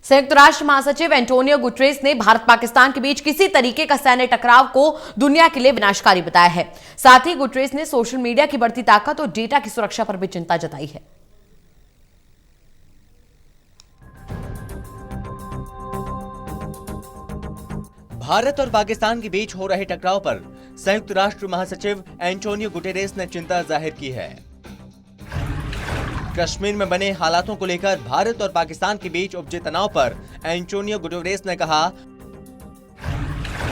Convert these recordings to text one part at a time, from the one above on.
संयुक्त राष्ट्र महासचिव एंटोनियो गुटरेस ने भारत पाकिस्तान के बीच किसी तरीके का सैन्य टकराव को दुनिया के लिए विनाशकारी बताया है। साथ ही गुटरेस ने सोशल मीडिया की बढ़ती ताकत और डेटा की सुरक्षा पर भी चिंता जताई है। भारत और पाकिस्तान के बीच हो रहे टकराव पर संयुक्त राष्ट्र महासचिव एंटोनियो गुटेरेस ने चिंता जाहिर की है। कश्मीर में बने हालातों को लेकर भारत और पाकिस्तान के बीच उपजे तनाव पर एंटोनियो गुटेरेस ने कहा,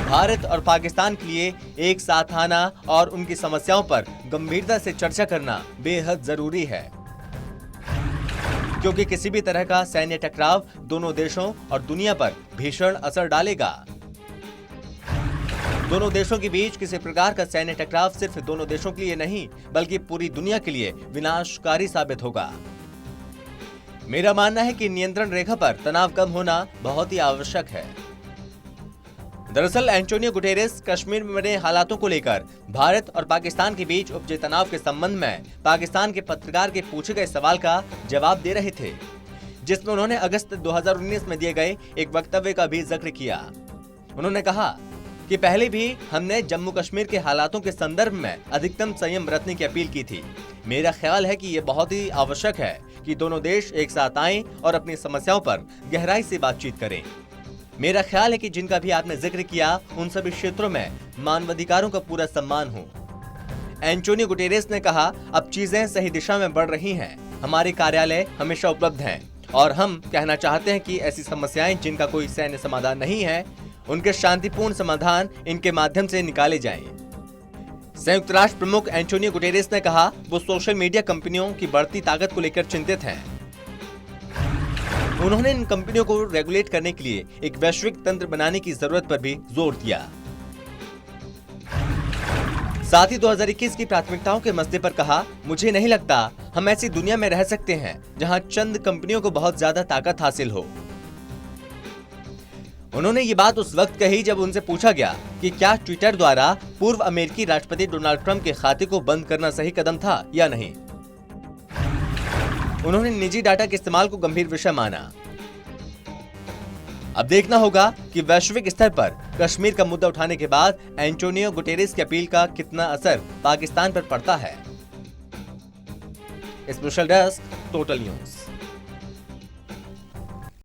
भारत और पाकिस्तान के लिए एक साथ आना और उनकी समस्याओं पर गंभीरता से चर्चा करना बेहद जरूरी है, क्योंकि किसी भी तरह का सैन्य टकराव दोनों देशों और दुनिया पर भीषण असर डालेगा। दोनों देशों के बीच किसी प्रकार का सैन्य टकराव सिर्फ दोनों देशों के लिए नहीं बल्कि पूरी दुनिया के लिए विनाशकारी साबित होगा। मेरा मानना है कि नियंत्रण रेखा पर तनाव कम होना बहुत ही आवश्यक है। दरअसल एंटोनियो गुटेरेस कश्मीर में बने हालातों को लेकर भारत और पाकिस्तान के बीच उपजे तनाव के संबंध में पाकिस्तान के पत्रकार के पूछे गए सवाल का जवाब दे रहे थे, जिसमें उन्होंने अगस्त 2019 में दिए गए एक वक्तव्य का भी जिक्र किया। उन्होंने कहा कि पहले भी हमने जम्मू कश्मीर के हालातों के संदर्भ में अधिकतम संयम बरतने की अपील की थी। मेरा ख्याल है कि ये बहुत ही आवश्यक है कि दोनों देश एक साथ आएं और अपनी समस्याओं पर गहराई से बातचीत करें। मेरा ख्याल है कि जिनका भी आपने जिक्र किया उन सभी क्षेत्रों में मानवाधिकारों का पूरा सम्मान हो। एंटोनियो गुटेरेस ने कहा, अब चीजें सही दिशा में बढ़ रही हैं। हमारे कार्यालय हमेशा उपलब्ध हैं और हम कहना चाहते हैं कि ऐसी समस्याएं जिनका कोई सैन्य समाधान नहीं है, उनके शांतिपूर्ण समाधान इनके माध्यम से निकाले जाएं। संयुक्त राष्ट्र प्रमुख एंटोनियो गुटेरेस ने कहा, वो सोशल मीडिया कंपनियों की बढ़ती ताकत को लेकर चिंतित हैं। उन्होंने इन कंपनियों को रेगुलेट करने के लिए एक वैश्विक तंत्र बनाने की जरूरत पर भी जोर दिया। साथ ही 2021 की प्राथमिकताओं के मसले पर कहा, मुझे नहीं लगता हम ऐसी दुनिया में रह सकते हैं जहां चंद कंपनियों को बहुत ज्यादा ताकत हासिल हो। उन्होंने ये बात उस वक्त कही जब उनसे पूछा गया कि क्या ट्विटर द्वारा पूर्व अमेरिकी राष्ट्रपति डोनाल्ड ट्रंप के खाते को बंद करना सही कदम था या नहीं। उन्होंने निजी डाटा के इस्तेमाल को गंभीर विषय माना। अब देखना होगा कि वैश्विक स्तर पर कश्मीर का मुद्दा उठाने के बाद एंटोनियो गुटेरेस की अपील का कितना असर पाकिस्तान पर पड़ता है। Special desk, total news.